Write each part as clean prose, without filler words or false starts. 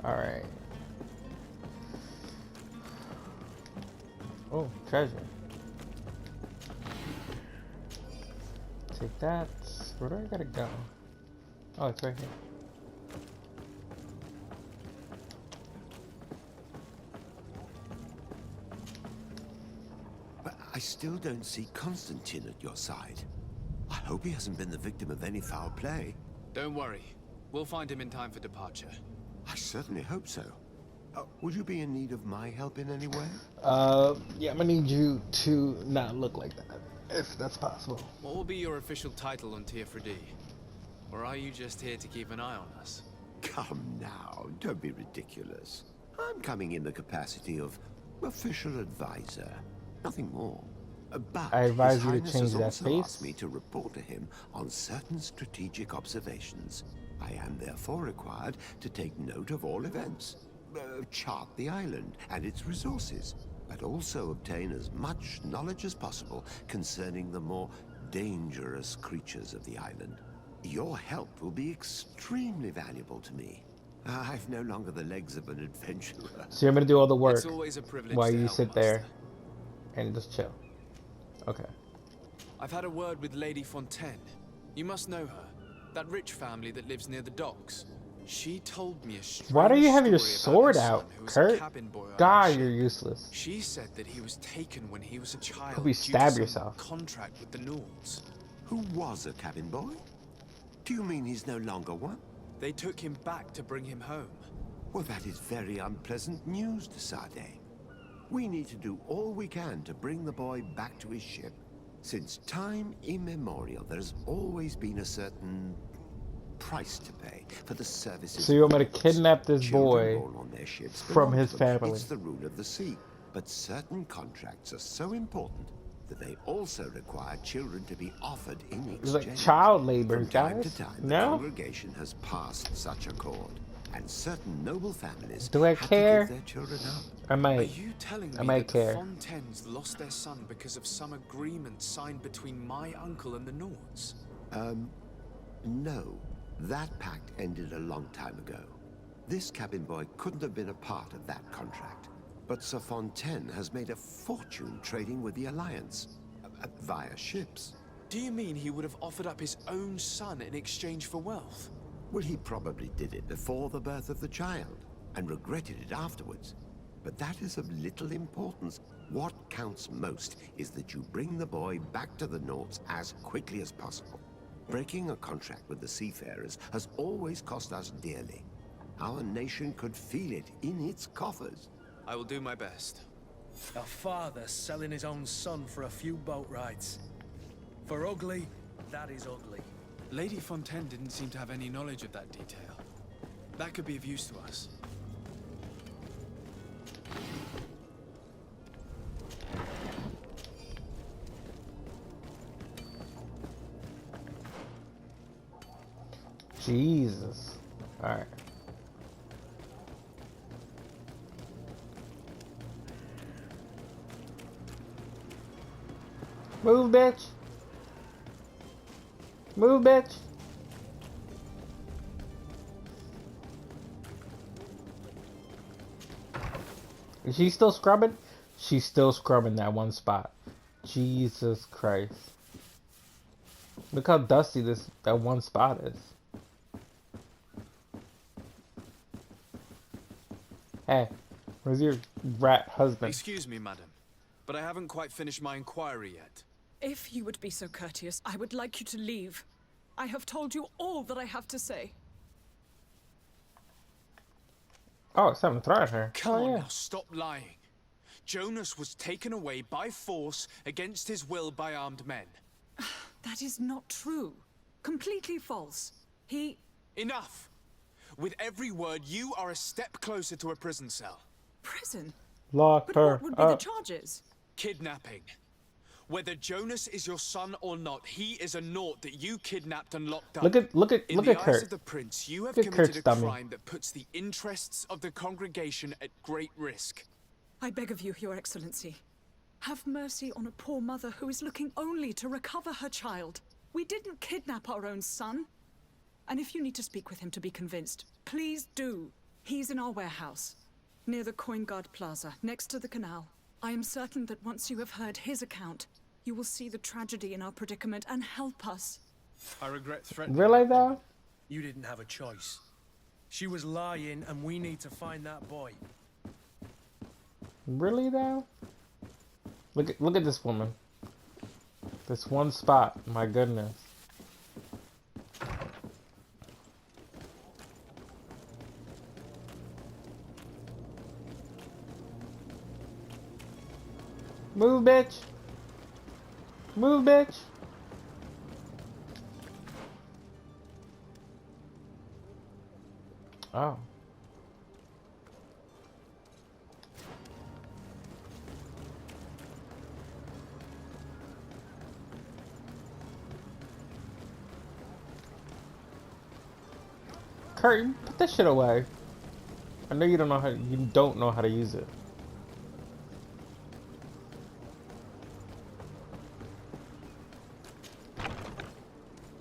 All right. Oh, treasure. Take that. Where do I gotta go? Oh, it's right here. But I still don't see Constantine at your side. I hope he hasn't been the victim of any foul play. Don't worry. We'll find him in time for departure. I certainly hope so. Would you be in need of my help in any way? Yeah, I'm gonna need you to not look like that, if that's possible. What will be your official title on Tier-3D? Or are you just here to keep an eye on us? Come now, don't be ridiculous. I'm coming in the capacity of official advisor, nothing more. But I advise His you to Highness change has that also face. asked me to report to him on certain strategic observations. I am therefore required to take note of all events, chart the island and its resources, but also obtain as much knowledge as possible concerning the more dangerous creatures of the island. Your help will be extremely valuable to me. I've no longer the legs of an adventurer. So you're gonna do all the work It's always a privilege while to you help, sit there Master. and just chill. Okay. I've had a word with Lady Fontaine. You must know her. That rich family that lives near the docks. She told me a strange Why do you have your story sword about her out, son who was Kurt? a cabin boy on God, our ship. you're useless. She said that he was taken when he was a child. Hope you due to stab some yourself. contract with the Nords. Who was a cabin boy? Do you mean he's no longer one? They took him back to bring him home. Well, that is very unpleasant news, de Sade. We need to do all we can to bring the boy back to his ship. Since time immemorial, there has always been a certain price to pay for the services. So you want me to of boats. kidnap this Children boy born on their ships from belong his to them. family? It's the rule of the sea. But certain contracts are so important that they also require children to be offered in It's exchange. like child labor, From time guys. to time, the No? congregation has passed such accord, and certain noble families Do I had care? to give their children up. I Are might. you telling I me might that care. the Fontaines lost their son because of some agreement signed between my uncle and the Nords? No. That pact ended a long time ago. This cabin boy couldn't have been a part of that contract. But Sir Fontaine has made a fortune trading with the Alliance, via ships. Do you mean he would have offered up his own son in exchange for wealth? Well, he probably did it before the birth of the child, and regretted it afterwards. But that is of little importance. What counts most is that you bring the boy back to the Nords as quickly as possible. Breaking a contract with the seafarers has always cost us dearly. Our nation could feel it in its coffers. I will do my best. A father selling his own son for a few boat rides. For ugly, that is ugly. Lady Fontaine didn't seem to have any knowledge of that detail. That could be of use to us. Jesus. Alright. Move, bitch. Move, bitch. Is she still scrubbing? She's still scrubbing that one spot. Jesus Christ. Look how dusty that one spot is. Hey, where's your rat husband? Excuse me, madam, but I haven't quite finished my inquiry yet. If you would be so courteous, I would like you to leave. I have told you all that I have to say. Oh, it's time to throw at her. Come Oh, on yeah. now, stop lying. Jonas was taken away by force against his will by armed men. That is not true. Completely false. He... Enough! With every word, you are a step closer to a prison cell. Prison? Lock But her what would be the up. charges? Kidnapping. Whether Jonas is your son or not, he is a naught that you kidnapped and locked up. Look at In the eyes Kurt. of the prince, you have Look at committed Kurt's a dummy. crime that puts the interests of the congregation at great risk. I beg of you, Your Excellency. Have mercy on a poor mother who is looking only to recover her child. We didn't kidnap our own son. And if you need to speak with him to be convinced, please do. He's in our warehouse, near the Coin Guard Plaza, next to the canal. I am certain that once you have heard his account, you will see the tragedy in our predicament and help us. I regret threatening. Really though? You didn't have a choice. She was lying, and we need to find that boy. Really though? Look at this woman. This one spot. My goodness. Move, bitch. Move, bitch. Oh. Kurt, put that shit away. I know you don't know how to use it.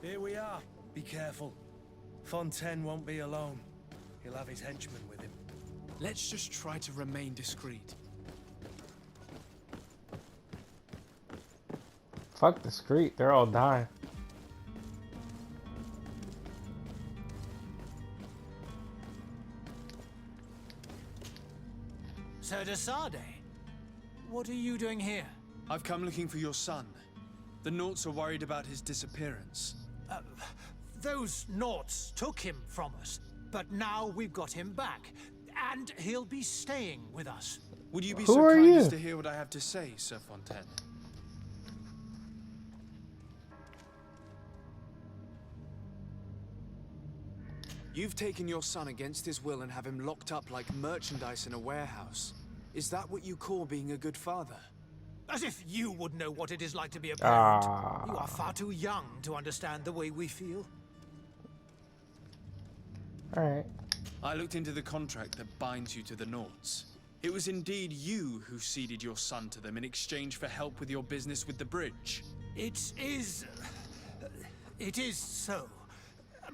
Here we are. Be careful. Fontaine won't be alone. He'll have his henchmen with him. Let's just try to remain discreet. Fuck the street. They're all dying. Sir de Sade, what are you doing here? I've come looking for your son. The Naughts are worried about his disappearance. Those Naughts took him from us, but now we've got him back, and he'll be staying with us. Would you be Who so are kind you? as to hear what I have to say, Sir Fontaine? You've taken your son against his will and have him locked up like merchandise in a warehouse. Is that what you call being a good father? As if you would know what it is like to be a parent. Ah. You are far too young to understand the way we feel. Alright. I looked into the contract that binds you to the Naughts. It was indeed you who ceded your son to them in exchange for help with your business with the bridge. It is so.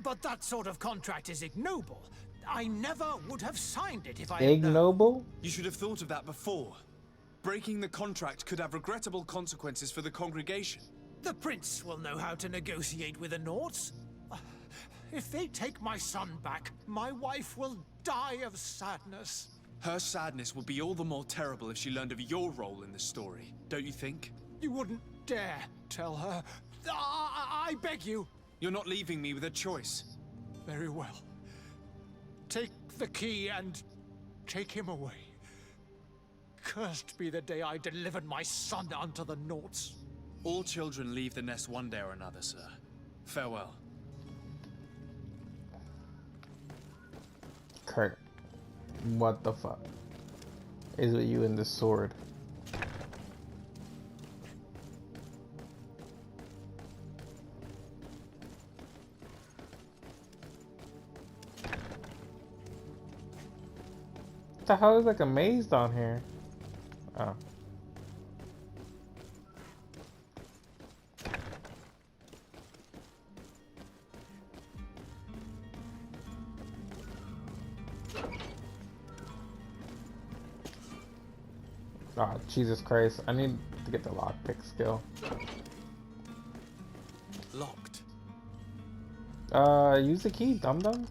But that sort of contract is ignoble. I never would have signed it if I had known. Ignoble? You should have thought of that before. Breaking the contract could have regrettable consequences for the congregation. The prince will know how to negotiate with the Naughts. If they take my son back, my wife will die of sadness. Her sadness would be all the more terrible if she learned of your role in the story, don't you think? You wouldn't dare tell her. I beg you. You're not leaving me with a choice. Very well. Take the key and take him away. Cursed be the day I delivered my son unto the Naughts. All children leave the nest one day or another, sir. Farewell. Kurt. What the fuck is with you and this sword? What the hell is like a maze down here? Oh. Oh, Jesus Christ. I need to get the lockpick skill. Locked. Use the key, dum-dum.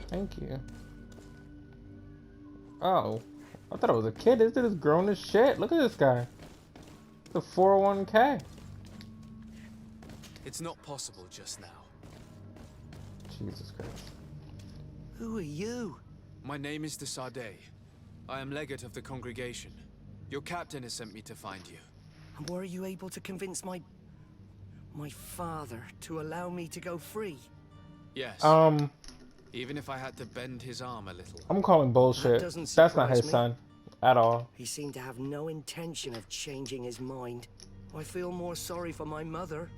Thank you. Oh. I thought it was a kid. This dude is grown as shit. Look at this guy. The 401k. It's not possible just now. Jesus Christ. Who are you? My name is de Sade. I am legate of the congregation. Your captain has sent me to find you. And were you able to convince my father to allow me to go free? Yes. Even if I had to bend his arm a little. I'm calling bullshit. That doesn't That's not his surprise me. son. At all. He seemed to have no intention of changing his mind. I feel more sorry for my mother.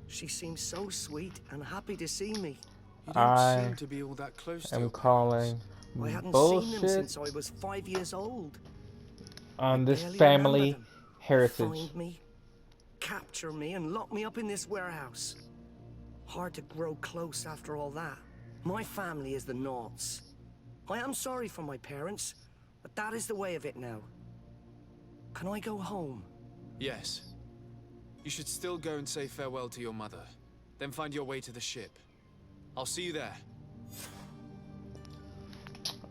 She seems so sweet and happy to see me. You don't I seem to be all that close to I'm your calling I hadn't seen them bullshit since I was 5 years old. on this Barely family remember them. heritage. Find me, capture me, and lock me up in this warehouse. Hard to grow close after all that. My family is the Naughts. I am sorry for my parents, but that is the way of it now. Can I go home? Yes. You should still go and say farewell to your mother. Then find your way to the ship. I'll see you there.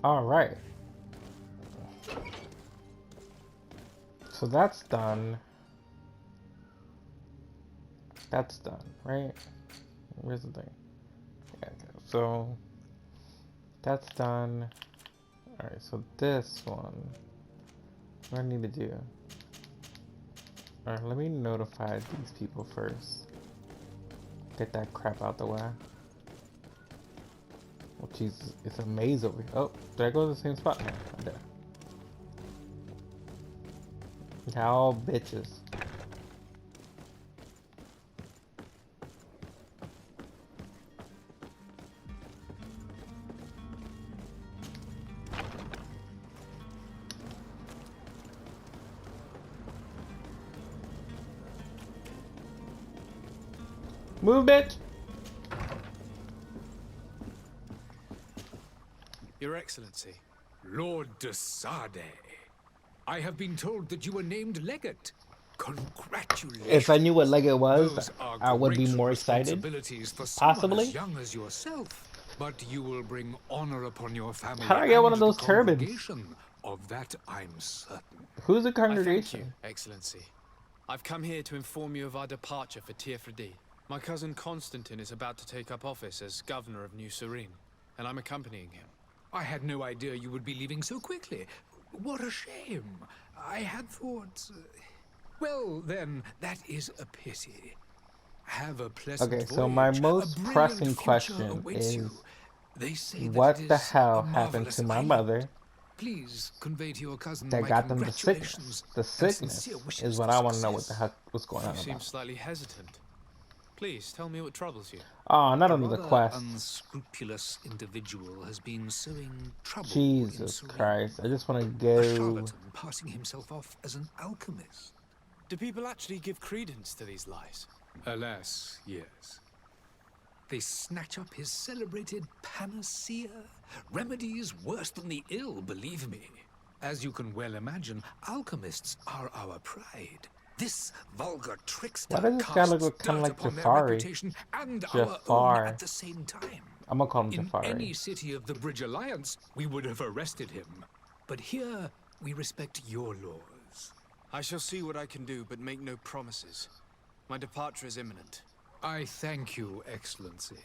All right. So that's done. That's done, right? Where's the thing? Yeah, okay. So that's done. All right. So this one, what do I need to do? All right. Let me notify these people first. Get that crap out the way. Oh Jesus! It's a maze over here. Oh, did I go to the same spot? No, I did. Y'all bitches. Move, bitch! Your Excellency. Lord de Sade, I have been told that you were named legate. Congratulations. If I knew what Legate was, Those are I would be great more excited. responsibilities for someone Possibly. as young as yourself. But you will bring honor upon your family. How do I get one of and those the turbans? congregation. Of that, I'm certain. Who's the I thank you, congregation? Excellency. I've come here to inform you of our departure for Tirfredi. My cousin Constantine is about to take up office as governor of New Serene, and I'm accompanying him. I had no idea you would be leaving so quickly. What a shame. I had thought... well, then, that is a pity. Have a pleasant Okay, voyage. so my A most brilliant pressing future question awaits is, you. They say that what it the is hell a happened marvelous to my island. mother Please convey to your cousin that my got them the sickness? congratulations The and sickness sincere wishes is what for I want to know what the success. heck was going on You seem about. slightly hesitant. Please, tell me what troubles you. Oh, not A only the rather quest. unscrupulous individual has been sowing trouble in Jesus Serene. Christ. I just want to A go. charlatan passing himself off as an alchemist. Do people actually give credence to these lies? Alas, yes. They snatch up his celebrated panacea. Remedies worse than the ill, believe me. As you can well imagine, alchemists are our pride. This vulgar trickster Why does this guy look casts kinda dirt like upon their Jafari? reputation and our own Jafar. at the same time. I'm gonna call him In Jafari. any city of the Bridge Alliance, we would have arrested him. But here, we respect your laws. I shall see what I can do, but make no promises. My departure is imminent. I thank you, Excellency.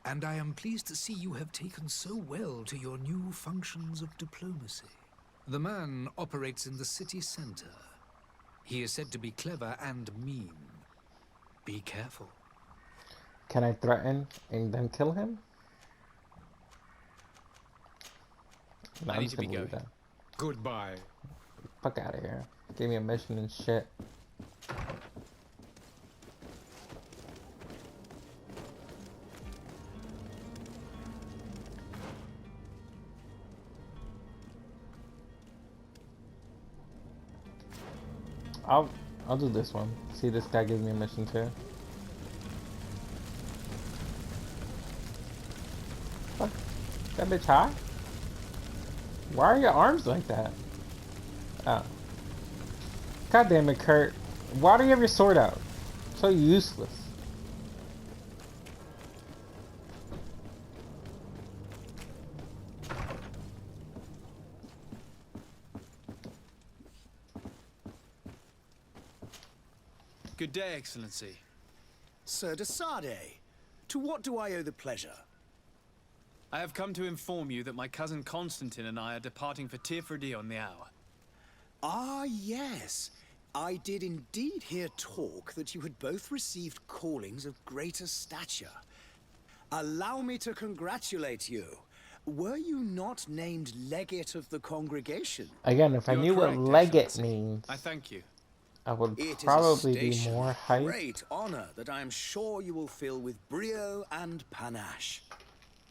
And I am pleased to see you have taken so well to your new functions of diplomacy. The man operates in the city center. He is said to be clever and mean. Be careful. Can I threaten and then kill him? No, I I'm need just to be gonna leave going. that. Goodbye. Fuck out of here. Gave me a mission and shit. I'll do this one. See, this guy gives me a mission too. Fuck. That bitch high? Why are your arms like that? Oh. God damn it, Kurt. Why do you have your sword out? So useless. Good day, Excellency. Sir de Sade, to what do I owe the pleasure? I have come to inform you that my cousin Constantine and I are departing for Tirfredi on the hour. Ah, yes. I did indeed hear talk that you had both received callings of greater stature. Allow me to congratulate you. Were you not named legate of the congregation? Again, if I You are knew what correct, legate Excellency. means, I thank you. I would It probably is a be station more of hyped. great honor that I am sure you will fill with brio and panache.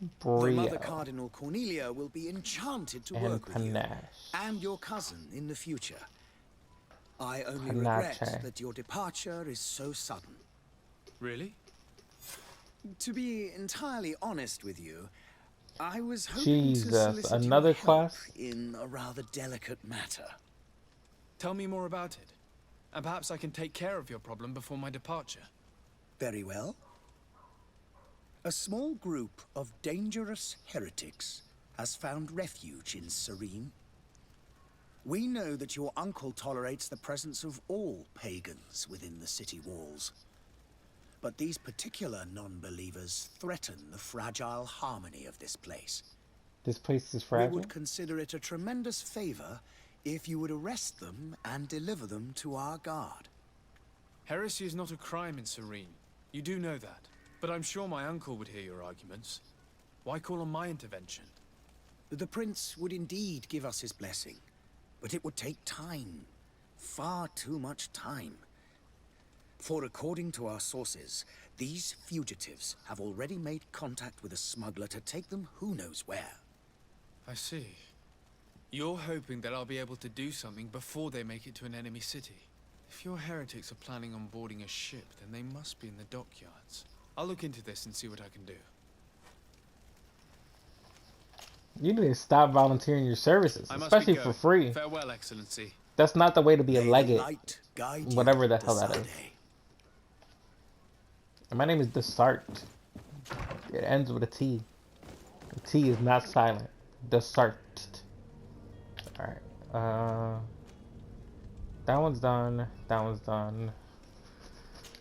The Brio Mother Cardinal Cornelia will be enchanted to and work with you panache. and your cousin in the future. I only Panache. regret that your departure is so sudden. Really? To be entirely honest with you, I was hoping to Jesus, solicit another your help quest? in a rather delicate matter. Tell me more about it, and perhaps I can take care of your problem before my departure. Very well. A small group of dangerous heretics has found refuge in Serene. We know that your uncle tolerates the presence of all pagans within the city walls. But these particular non-believers threaten the fragile harmony of this place. This place is We fragile? would consider it a tremendous favor if you would arrest them and deliver them to our guard. Heresy is not a crime in Serene. You do know that. But I'm sure my uncle would hear your arguments. Why call on my intervention? The prince would indeed give us his blessing, but it would take time. Far too much time. For according to our sources, these fugitives have already made contact with a smuggler to take them who knows where. I see. You're hoping that I'll be able to do something before they make it to an enemy city. If your heretics are planning on boarding a ship, then they must be in the dockyards. I'll look into this and see what I can do. You need to stop volunteering your services, I must especially be for going. free. Farewell, Excellency. That's not the way to be a May the legate. light guide you, Whatever the hell that is. Desade. And my name is Desart. It ends with a T. The T is not silent. Desart. Alright. That one's done. That one's done.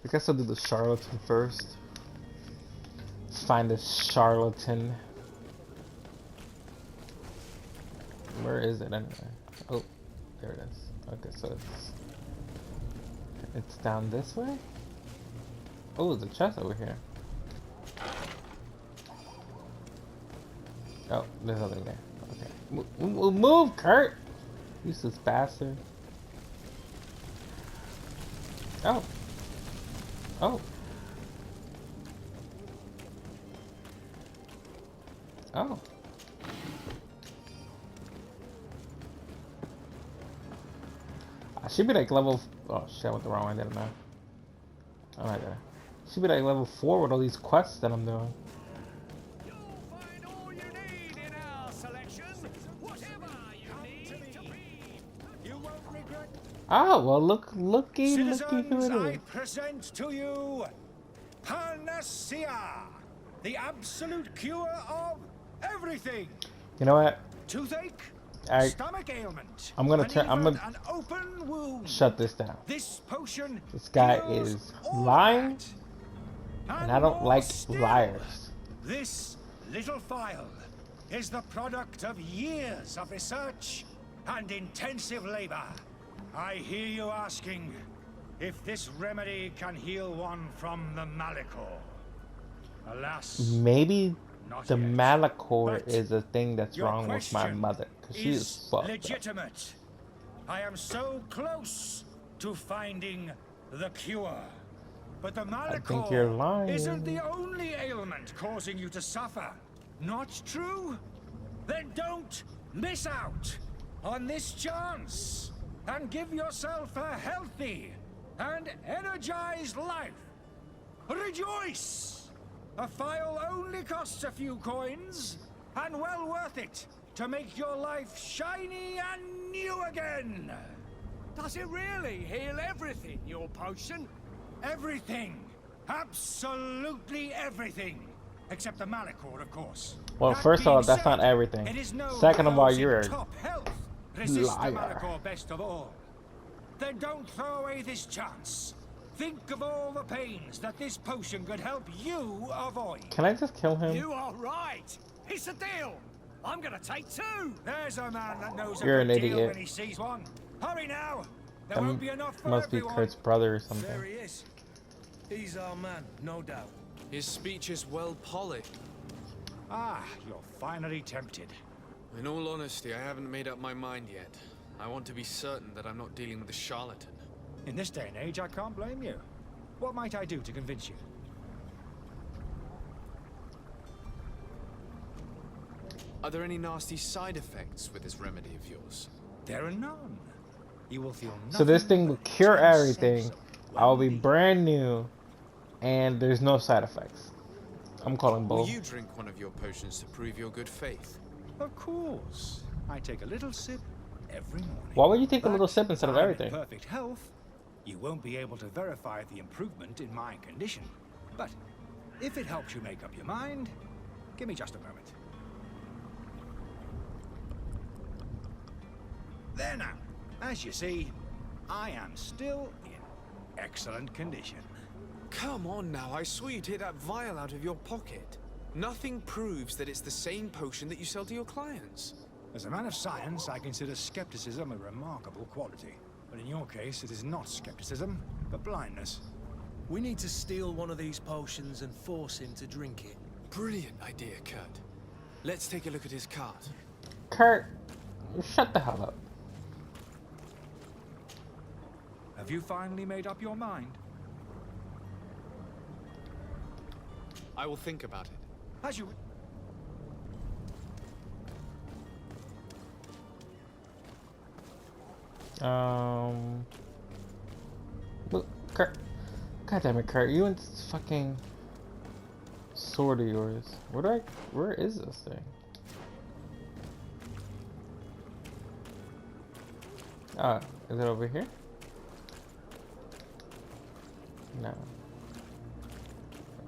I guess I'll do the charlatan first. Let's find this charlatan. Where is it anyway? Oh, there it is. Okay, so it's down this way? Oh, there's a chest over here. Oh, there's nothing there. Okay. Move, Kurt! Useless bastard. Oh. Oh. Oh. I should be like level... Oh shit, I went the wrong way, didn't I? Oh my god. Should be like level 4 with all these quests that I'm doing. You'll find all you need in our selection. Whatever you need to be. You won't regret. Oh, well looky who Citizens, it I is. present to you Panacea, the absolute cure of everything. You know what? Toothache, I- stomach ailment. I'm gonna and turn- I'm even gonna an open wound. Shut this down. This potion. This guy heals is all lying, that. and I don't more like still. liars. This little phial is the product of years of research and intensive labor. I hear you asking if this remedy can heal one from the Malachor. Alas, Maybe not the yet. Malachor But is the thing that's your wrong with my question mother, because she is fucked up. legitimate. I am so close to finding the cure. But the think you're Malachor lying. isn't the only ailment causing you to suffer. Not true? Then don't miss out on this chance and give yourself a healthy and energized life. Rejoice! A phial only costs a few coins, and well worth it to make your life shiny and new again. Does it really heal everything, your potion? Everything. Absolutely everything. Except the Malachor, of course. Well, That first of all, being that's not said, everything. it is known Second of all, those in you're a top health resist the liar. Malachor best of all. Then don't throw away this chance. Think of all the pains that this potion could help you avoid. Can I just kill him? You are right. It's a deal. I'm gonna take two. There's a man that knows You're a an good deal idiot. when he sees one. Hurry now. There That won't be enough for must be everyone. Kurt's brother or There something. he is. He's our man, no doubt. His speech is well polished. Ah, you're finally tempted. In all honesty, I haven't made up my mind yet. I want to be certain that I'm not dealing with a charlatan. In this day and age, I can't blame you. What might I do to convince you? Are there any nasty side effects with this remedy of yours? There are none. You will feel nothing. So this thing will but a cure intense everything. sense of I will be well-being. brand new, and there's no side effects. I'm calling Will bull. you drink one of your potions to prove your good faith? Of course. I take a little sip every morning. Why would you take a little But sip instead of I'm everything? in perfect health. You won't be able to verify the improvement in my condition. But if it helps you make up your mind, give me just a moment. There now. As you see, I am still in excellent condition. Come on now, I swear you take that vial out of your pocket. Nothing proves that it's the same potion that you sell to your clients. As a man of science, I consider skepticism a remarkable quality. But in your case, it is not skepticism, but blindness. We need to steal one of these potions and force him to drink it. Brilliant idea, Kurt. Let's take a look at his cart. Kurt, shut the hell up. Have you finally made up your mind? I will think about it. As you... Look, Kurt. God damn it, Kurt. You and this fucking sword of yours. Where is this thing? Is it over here? No.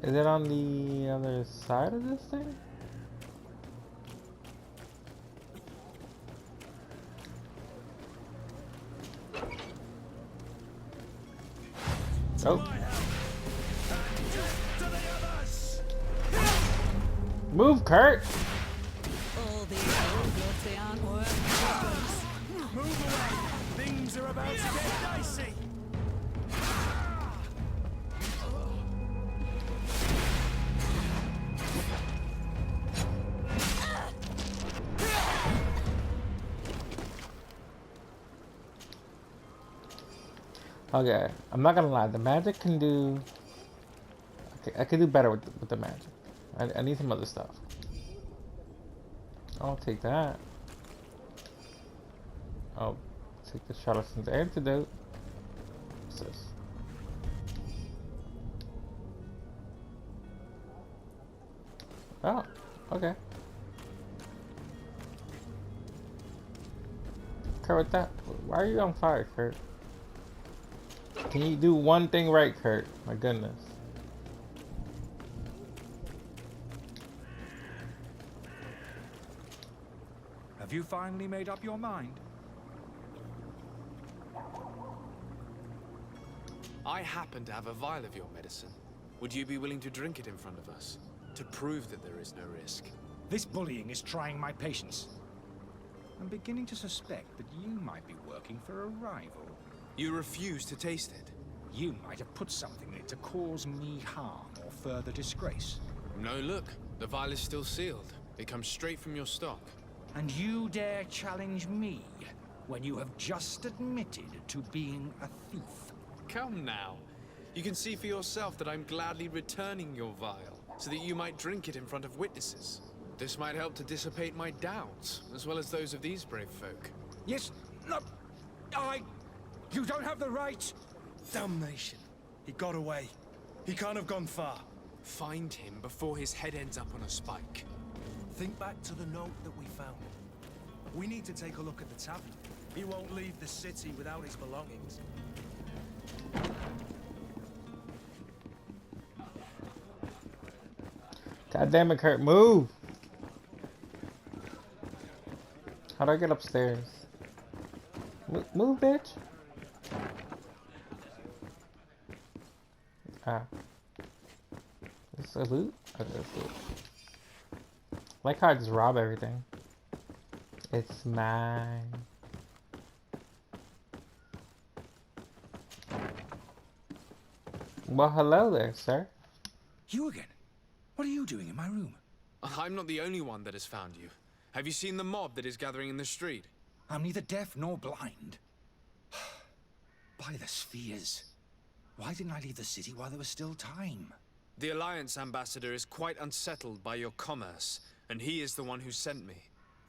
Is it on the other side of this thing? Oh. Move, Kurt! All these old bloods, they aren't worth Move away! Things are about to get dicey! Okay, I'm not gonna lie. The magic can do. Okay, I can do better with the magic. I need some other stuff. I'll take that. I'll take the charlatan's antidote. What's this? Oh, okay. Kurt, with that, why are you on fire, Kurt? Can you do one thing right, Kurt? My goodness. Have you finally made up your mind? I happen to have a vial of your medicine. Would you be willing to drink it in front of us? To prove that there is no risk? This bullying is trying my patience. I'm beginning to suspect that you might be working for a rival. You refuse to taste it? You might have put something in it to cause me harm or further disgrace. No, look. The vial is still sealed. It comes straight from your stock. And you dare challenge me when you have just admitted to being a thief? Come now. You can see for yourself that I'm gladly returning your vial, so that you might drink it in front of witnesses. This might help to dissipate my doubts, as well as those of these brave folk. Yes, no, you don't have the right. Damnation. He got away. He can't have gone far. Find him before his head ends up on a spike. Think back to the note that we found. We need to take a look at the tavern. He won't leave the city without his belongings. God damn it, Kurt, move! How do I get upstairs? Move, bitch! Ah. Is this a loot? Okay, it's loot. Like how I just rob everything. It's mine. Well, hello there, sir. You again? What are you doing in my room? I'm not the only one that has found you. Have you seen the mob that is gathering in the street? I'm neither deaf nor blind. By the spheres. Why didn't I leave the city while there was still time? The Alliance ambassador is quite unsettled by your commerce, and he is the one who sent me.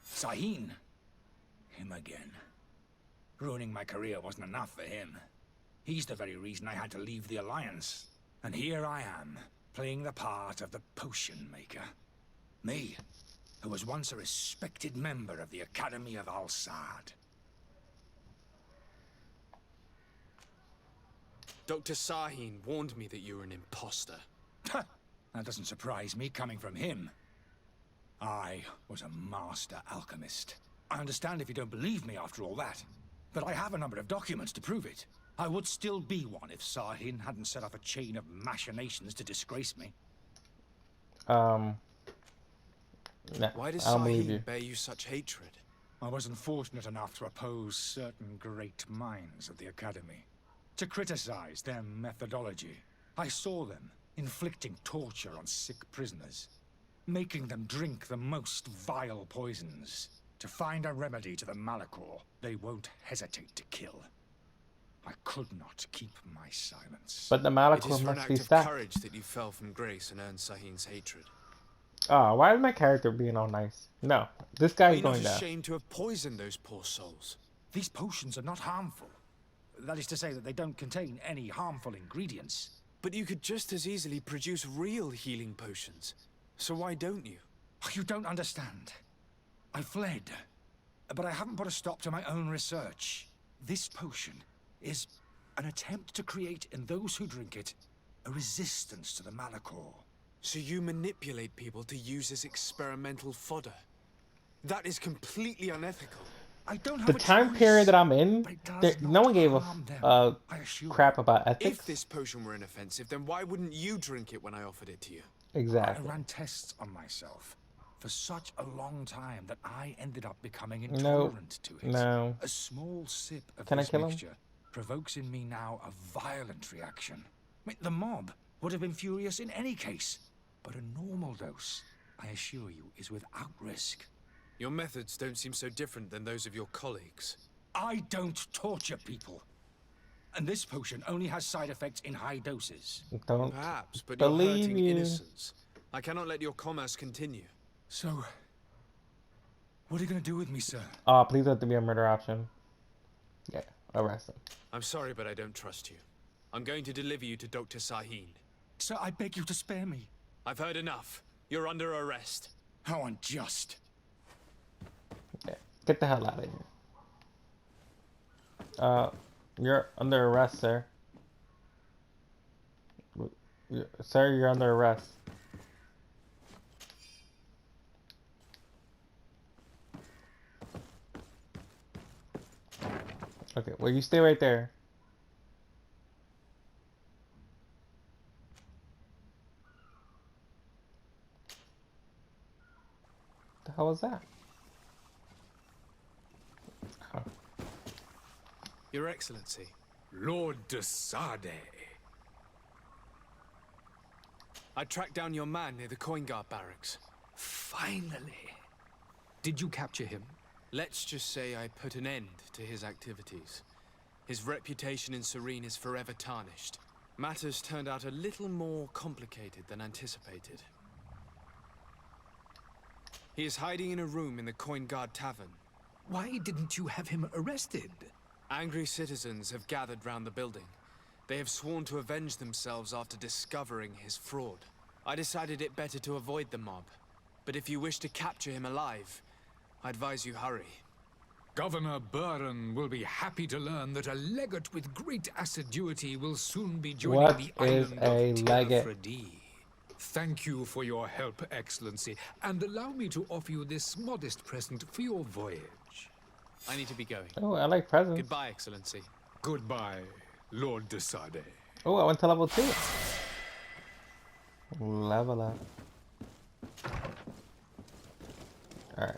Sahin. Him again. Ruining my career wasn't enough for him. He's the very reason I had to leave the Alliance. And here I am, playing the part of the potion maker. Me, who was once a respected member of the Academy of Al-Sad. Dr. Sahin warned me that you were an imposter. That doesn't surprise me, coming from him. I was a master alchemist. I understand if you don't believe me after all that, but I have a number of documents to prove it. I would still be one if Sahin hadn't set up a chain of machinations to disgrace me. Nah, Why does I don't believe you. Sahin bear you such hatred? I wasn't fortunate enough to oppose certain great minds of the Academy, to criticize their methodology. I saw them inflicting torture on sick prisoners, making them drink the most vile poisons. To find a remedy to the Malachor, they won't hesitate to kill. I could not keep my silence. But the It is Malachor for an must act be of stacked. courage that you fell from grace and earned Sahin's hatred. Oh, why is my character being all nice? No, this Are guy's you not going down. ashamed to have poisoned those poor souls? These potions are not harmful. That is to say that they don't contain any harmful ingredients. But you could just as easily produce real healing potions. So why don't you? You don't understand. I fled, but I haven't put a stop to my own research. This potion is an attempt to create in those who drink it a resistance to the Malachor. So you manipulate people to use as experimental fodder. That is completely unethical. I don't have The a time choice, period that I'm in, but it does no not one gave harm them, a I assure crap you. about ethics. If this potion were inoffensive, then why wouldn't you drink it when I offered it to you? I Exactly. ran tests on myself for such a long time that I ended up becoming No, intolerant to it. no. A small sip of Can I this kill him? mixture provokes in me now a violent reaction. I mean, the mob would have been furious in any case, but a normal dose, I assure you, is without risk. Your methods don't seem so different than those of your colleagues. I don't torture people. And this potion only has side effects in high doses. Don't Perhaps, but you're believe hurting you. innocents. I cannot let your commerce continue. So, what are you going to do with me, sir? Oh, please let there be a murder option. Yeah, arrest him. I'm sorry, but I don't trust you. I'm going to deliver you to Dr. Sahin. Sir, I beg you to spare me. I've heard enough. You're under arrest. How unjust. Yeah, get the hell out of here. You're under arrest, sir. Sir, you're under arrest. Okay, well, you stay right there. The hell was that? Oh. Your Excellency. Lord de Sade. I tracked down your man near the Coin Guard barracks. Finally. Did you capture him? Let's just say I put an end to his activities. His reputation in Serene is forever tarnished. Matters turned out a little more complicated than anticipated. He is hiding in a room in the Coin Guard Tavern. Why didn't you have him arrested? Angry citizens have gathered round the building. They have sworn to avenge themselves after discovering his fraud. I decided it better to avoid the mob. But if you wish to capture him alive, I advise you hurry. Governor Burren will be happy to learn that a legate with great assiduity will soon be joining What the is island a of legate? Terfredi. Thank you for your help, Excellency, and allow me to offer you this modest present for your voyage. I need to be going. Oh, I like presents. Goodbye, Excellency. Goodbye, Lord de Sade. Oh, I went to level 2. Level up. Alright.